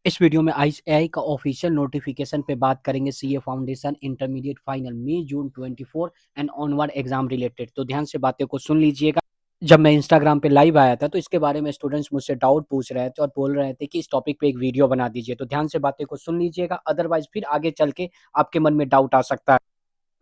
इस वीडियो में आईसीएआई का ऑफिशियल नोटिफिकेशन पे बात करेंगे सीए फाउंडेशन इंटरमीडिएट फाइनल मई June 24 and onward exam related. तो ध्यान से बातें को सुन लीजिएगा। जब मैं इंस्टाग्राम पे लाइव आया था तो इसके बारे में स्टूडेंट्स मुझसे डाउट पूछ रहे थे और बोल रहे थे कि इस टॉपिक पे एक वीडियो बना दीजिए। तो ध्यान से बातें को सुन लीजिएगा, अदरवाइज फिर आगे चल के आपके मन में डाउट आ सकता है।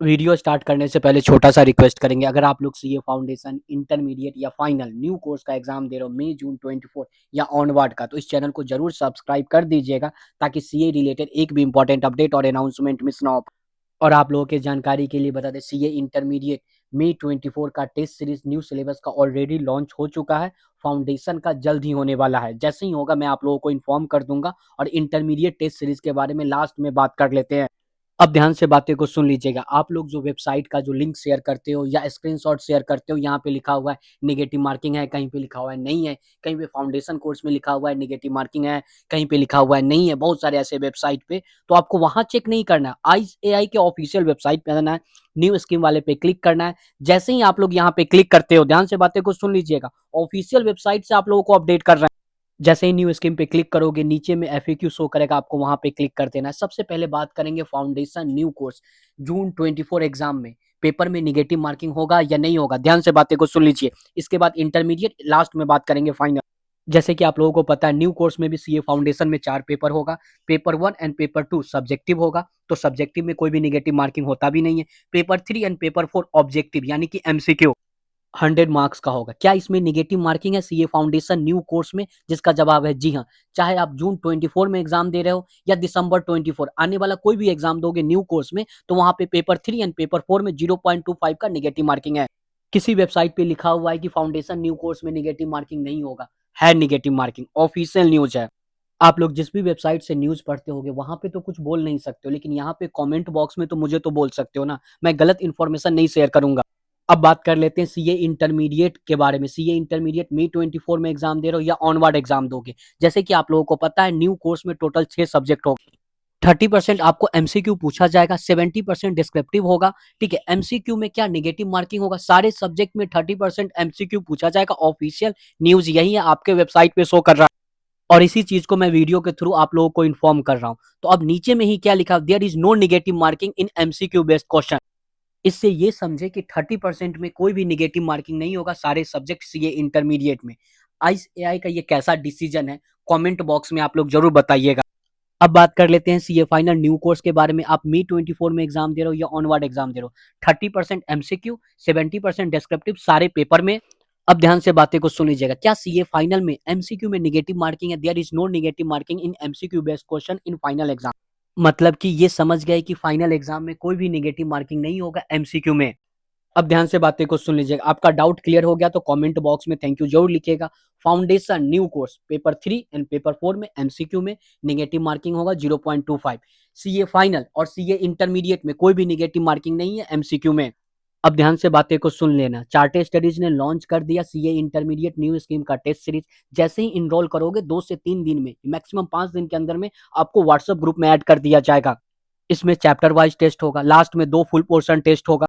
वीडियो स्टार्ट करने से पहले छोटा सा रिक्वेस्ट करेंगे, अगर आप लोग सीए फाउंडेशन इंटरमीडिएट या फाइनल न्यू कोर्स का एग्जाम दे रहे हो मई जून 24 या ऑनवर्ड का, तो इस चैनल को जरूर सब्सक्राइब कर दीजिएगा ताकि सीए रिलेटेड एक भी इंपॉर्टेंट अपडेट और अनाउंसमेंट मिस ना हो। और आप लोगों के जानकारी के लिए बता दें, सीए इंटरमीडिएट मई 24 का टेस्ट सीरीज न्यू सिलेबस का ऑलरेडी लॉन्च हो चुका है। फाउंडेशन का जल्द ही होने वाला है, जैसे ही होगा मैं आप लोगों को इन्फॉर्म कर दूंगा। और इंटरमीडिएट टेस्ट सीरीज के बारे में लास्ट में बात कर लेते हैं। अब ध्यान से बातें को सुन लीजिएगा। आप लोग जो वेबसाइट का जो लिंक शेयर करते हो या स्क्रीनशॉट शेयर करते हो, यहाँ पे लिखा हुआ है नेगेटिव मार्किंग है, कहीं पे लिखा हुआ है नहीं है, कहीं पे फाउंडेशन कोर्स में लिखा हुआ है नेगेटिव मार्किंग है, कहीं पे लिखा हुआ है नहीं है, बहुत सारे ऐसे वेबसाइट पे। तो आपको वहां चेक नहीं करना है, आईसीएआई के ऑफिशियल वेबसाइट पे आना है, न्यू स्कीम वाले पे क्लिक करना है। जैसे ही आप लोग यहाँ पे क्लिक करते हो, ध्यान से बातें को सुन लीजिएगा, ऑफिशियल वेबसाइट से आप लोगों को अपडेट कर रहे हैं। जैसे ही न्यू स्कीम पे क्लिक करोगे, नीचे में एफएक्यू शो करेगा, आपको वहां पे क्लिक कर देना है। सबसे पहले बात करेंगे फाउंडेशन न्यू कोर्स जून 24 एग्जाम में पेपर में निगेटिव मार्किंग होगा या नहीं होगा। ध्यान से बातें को सुन लीजिए। इसके बाद इंटरमीडिएट, लास्ट में बात करेंगे फाइनल। जैसे कि आप लोगों को पता है, न्यू कोर्स में भी सीए फाउंडेशन में 4 पेपर होगा। पेपर 1 एंड पेपर 2 सब्जेक्टिव होगा, तो सब्जेक्टिव में कोई भी निगेटिव मार्किंग होता भी नहीं है। पेपर 3 एंड पेपर 4 ऑब्जेक्टिव यानी कि एमसीक्यू 100 मार्क्स का होगा। क्या इसमें निगेटिव मार्किंग है सीए फाउंडेशन न्यू कोर्स में? जिसका जवाब है जी हाँ। चाहे आप जून 24 में एग्जाम दे रहे हो या दिसंबर 24 आने वाला कोई भी एग्जाम दोगे न्यू कोर्स में, तो वहां पे पेपर 3 एंड पेपर 4 में 0.25 का निगेटिव मार्किंग है। किसी वेबसाइट पे लिखा हुआ है कि फाउंडेशन न्यू कोर्स में निगेटिव मार्किंग नहीं होगा, है निगेटिव मार्किंग, ऑफिशियल न्यूज है। आप लोग जिस भी वेबसाइट से न्यूज पढ़ते होगे वहां पे तो कुछ बोल नहीं सकते हो, लेकिन यहाँ पे कमेंट बॉक्स में तो मुझे तो बोल सकते हो ना। मैं गलत इन्फॉर्मेशन नहीं शेयर करूंगा। अब बात कर लेते हैं सीए इंटरमीडिएट के बारे में। सीए इंटरमीडिएट मई 24 में एग्जाम दे रहे हो या ऑनवर्ड एग्जाम दोगे? जैसे कि आप लोगों को पता है, न्यू कोर्स में टोटल 6 सब्जेक्ट होंगे। 30% आपको एमसीक्यू पूछा जाएगा, 70% डिस्क्रिप्टिव होगा। ठीक है, एमसीक्यू में क्या निगेटिव मार्किंग होगा? सारे सब्जेक्ट में 30% एमसीक्यू पूछा जाएगा। ऑफिशियल न्यूज यही है, आपके वेबसाइट पे शो कर रहा है। और इसी चीज को मैं वीडियो के थ्रू आप लोगों को इन्फॉर्म कर रहा हूं। तो अब नीचे में ही क्या लिखा, there is no negative marking in MCQ based question. इससे ये समझे कि 30% में कोई भी निगेटिव मार्किंग नहीं होगा सारे सब्जेक्ट सीए इंटरमीडिएट में। आईसीएआई का ये कैसा डिसीजन है, कमेंट बॉक्स में आप लोग जरूर बताइएगा। अब बात कर लेते हैं सीए फाइनल न्यू कोर्स के बारे में। आप मई 24 में एग्जाम दे रहे हो या ऑनवर्ड एग्जाम दे रहे हो, 30% एमसीक्यू, 70% डिस्क्रिप्टिव सारे पेपर में। अब ध्यान से बातें को सुन लीजिएगा। क्या सीए फाइनल में एमसीक्यू में निगेटिव मार्किंग है? There is no negative marking in MCQ based question in final exam. मतलब कि ये समझ गए कि फाइनल एग्जाम में कोई भी नेगेटिव मार्किंग नहीं होगा एमसीक्यू में। अब ध्यान से बातें को सुन लीजिएगा। आपका डाउट क्लियर हो गया तो कमेंट बॉक्स में थैंक यू जरूर लिखिएगा। Foundation new course paper 3 and paper 4 में एमसीक्यू में निगेटिव मार्किंग होगा 0.25। सीए फाइनल और सीए इंटरमीडिएट में कोई भी निगेटिव मार्किंग नहीं है एमसीक्यू में। अब ध्यान से बातें को सुन लेना। चार्टे स्टडीज ने लॉन्च कर दिया सीए इंटरमीडिएट न्यू स्कीम का टेस्ट सीरीज। जैसे ही इनरोल करोगे 2 से 3 दिन में, मैक्सिमम 5 दिन के अंदर में आपको व्हाट्सएप ग्रुप में ऐड कर दिया जाएगा। इसमें चैप्टर वाइज टेस्ट होगा, लास्ट में 2 फुल पोर्शन टेस्ट होगा।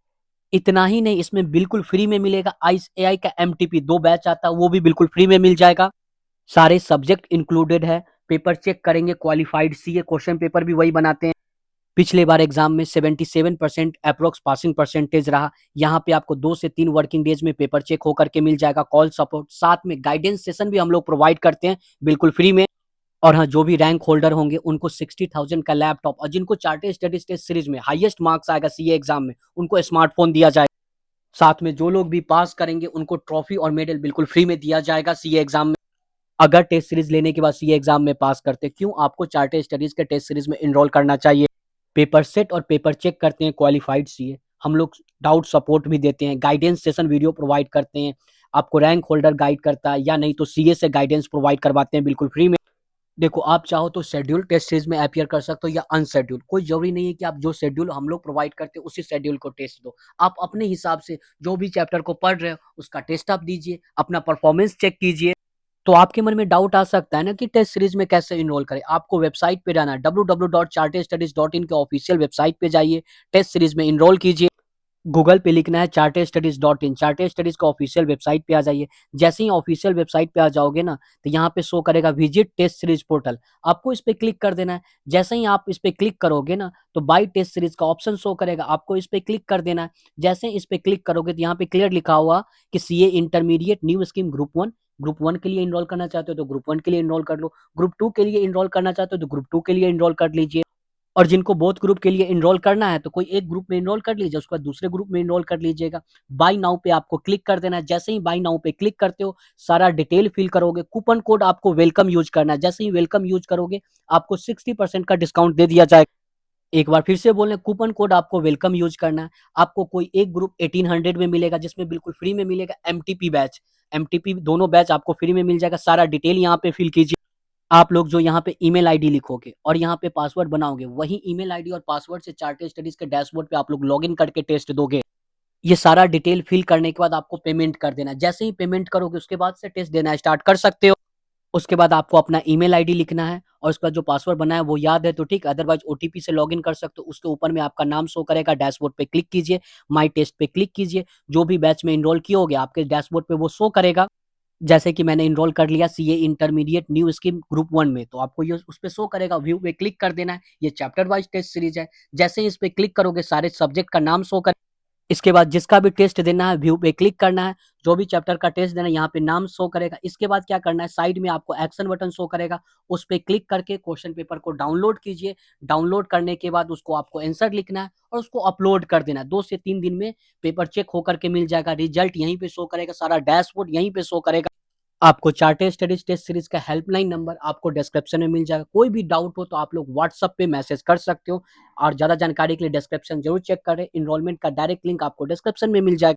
इतना ही नहीं, इसमें बिल्कुल फ्री में मिलेगा आईसीएआई का एमटीपी 2 बैच आता है, वो भी बिल्कुल फ्री में मिल जाएगा। सारे सब्जेक्ट इंक्लूडेड है। पेपर चेक करेंगे, क्वालिफाइड सीए क्वेश्चन पेपर भी वही बनाते हैं। पिछले बार एग्जाम में 77% अप्रोक्स पासिंग परसेंटेज रहा। यहाँ पे आपको 2 से 3 वर्किंग डेज में पेपर चेक होकर के मिल जाएगा। कॉल सपोर्ट, साथ में गाइडेंस सेशन भी हम लोग प्रोवाइड करते हैं बिल्कुल फ्री में। और हाँ, जो भी रैंक होल्डर होंगे उनको 60,000 का लैपटॉप, और जिनको चार्टेड स्टडीज टेस्ट सीरीज में हाईएस्ट मार्क्स आएगा सीए एग्जाम में, उनको स्मार्टफोन दिया जाएगा। साथ में जो लोग भी पास करेंगे उनको ट्रॉफी और मेडल बिल्कुल फ्री में दिया जाएगा सीए एग्जाम में। अगर टेस्ट सीरीज लेने के बाद सीए एग्जाम में पास करते, क्यों आपको चार्टेड स्टडीज के टेस्ट सीरीज में इनरोल करना चाहिए। पेपर सेट और पेपर चेक करते हैं क्वालिफाइड सीए। हम लोग डाउट सपोर्ट भी देते हैं, गाइडेंस सेशन वीडियो प्रोवाइड करते हैं। आपको रैंक होल्डर गाइड करता है या नहीं तो सीए से गाइडेंस प्रोवाइड करवाते हैं बिल्कुल फ्री में। देखो, आप चाहो तो शेड्यूल टेस्ट सीरीज में अपियर कर सकते हो या अनशेड्यूल, कोई जरूरी नहीं है कि आप जो शेड्यूल हम लोग प्रोवाइड करते हैं उसी शेड्यूल को टेस्ट दो। आप अपने हिसाब से जो भी चैप्टर को पढ़ रहे हो उसका टेस्ट आप दीजिए, अपना परफॉर्मेंस चेक कीजिए। तो आपके मन में डाउट आ सकता है ना कि टेस्ट सीरीज में कैसे इनरोल करें। आपको वेबसाइट पे जाना है, www.chartedstudies.in के ऑफिशियल वेबसाइट पे जाइए, टेस्ट सीरीज में इनरोल कीजिए। गूगल पे लिखना है charterstudies.in। चार्टर स्टडीज का ऑफिशियल वेबसाइट पे आ जाइए। जैसे ही ऑफिशियल वेबसाइट पे आ जाओगे ना, तो यहाँ पे शो करेगा विजिट टेस्ट सीरीज पोर्टल। आपको इस पे क्लिक कर देना है। जैसे ही आप इस पे क्लिक करोगे ना, तो बाई टेस्ट सीरीज का ऑप्शन शो करेगा, आपको इस पे क्लिक कर देना है। जैसे ही इस पे क्लिक करोगे तो यहाँ पे क्लियर लिखा हुआ कि CA intermediate new scheme group 1। Group 1 के लिए इनरोल करना चाहते हो तो ग्रुप 1 के लिए इनरोल कर लो। ग्रुप 2 के लिए इनरोल करना चाहते हो तो ग्रुप 2 के लिए इनरोल कर लीजिए। और जिनको बोथ ग्रुप के लिए इनरोल करना है तो कोई एक ग्रुप में इनरोल कर लीजिए, उसके बाद दूसरे ग्रुप में इनरोल कर लीजिएगा। बाई नाउ पे आपको क्लिक कर देना है। जैसे ही बाई नाउ पे क्लिक करते हो, सारा डिटेल फिल करोगे, कूपन कोड आपको वेलकम यूज करना है। जैसे ही वेलकम यूज करोगे, आपको 60% का डिस्काउंट दे दिया जाएगा। एक बार फिर से बोल रहे, कूपन कोड आपको वेलकम यूज करना है। आपको कोई एक ग्रुप 1800 में मिलेगा, जिसमें बिल्कुल फ्री में मिलेगा एमटीपी बैच। एमटीपी दोनों बैच आपको फ्री में मिल जाएगा। सारा डिटेल यहाँ पे फिल कीजिए। आप लोग जो यहाँ पे ईमेल आईडी लिखोगे और यहाँ पे पासवर्ड बनाओगे, वही ईमेल आईडी और पासवर्ड से चार्टर स्टडीज के डैशबोर्ड पे आप लोग लॉगिन करके टेस्ट दोगे। ये सारा डिटेल फिल करने के बाद आपको पेमेंट कर देना है। जैसे ही पेमेंट करोगे, उसके बाद से टेस्ट देना स्टार्ट कर सकते हो। उसके बाद आपको अपना ईमेल आईडी लिखना है और उसका जो पासवर्ड बना है वो याद है तो ठीक, अदरवाइज ओटीपी से लॉगिन कर सकते हो। उसके ऊपर में आपका नाम शो करेगा। डैशबोर्ड पे क्लिक कीजिए, माई टेस्ट पे क्लिक कीजिए। जो भी बैच में इनरोल किए होगे, आपके डैशबोर्ड पे वो शो करेगा। जैसे कि मैंने इनरोल कर लिया CA intermediate new scheme group 1 में, तो आपको ये उस पे शो करेगा। व्यू पे क्लिक कर देना है। ये चैप्टर वाइज टेस्ट सीरीज है। जैसे ही इस पे क्लिक करोगे, सारे सब्जेक्ट का नाम शो कर। इसके बाद जिसका भी टेस्ट देना है, व्यू पे क्लिक करना है। जो भी चैप्टर का टेस्ट देना है, यहाँ पे नाम शो करेगा। इसके बाद क्या करना है, साइड में आपको एक्शन बटन शो करेगा। उस पे क्लिक करके क्वेश्चन पेपर को डाउनलोड कीजिए। डाउनलोड करने के बाद उसको आपको आंसर लिखना है और उसको अपलोड कर देना है। 2 से 3 दिन में पेपर चेक होकर के मिल जाएगा। रिजल्ट यहीं पे शो करेगा, सारा डैशबोर्ड यहीं पे शो करेगा। आपको चार्टर स्टडीज टेस्ट सीरीज का हेल्पलाइन नंबर आपको डिस्क्रिप्शन में मिल जाएगा। कोई भी डाउट हो तो आप लोग व्हाट्सएप पे मैसेज कर सकते हो। और ज्यादा जानकारी के लिए डिस्क्रिप्शन जरूर चेक करें। इनरोलमेंट का डायरेक्ट लिंक आपको डिस्क्रिप्शन में मिल जाएगा।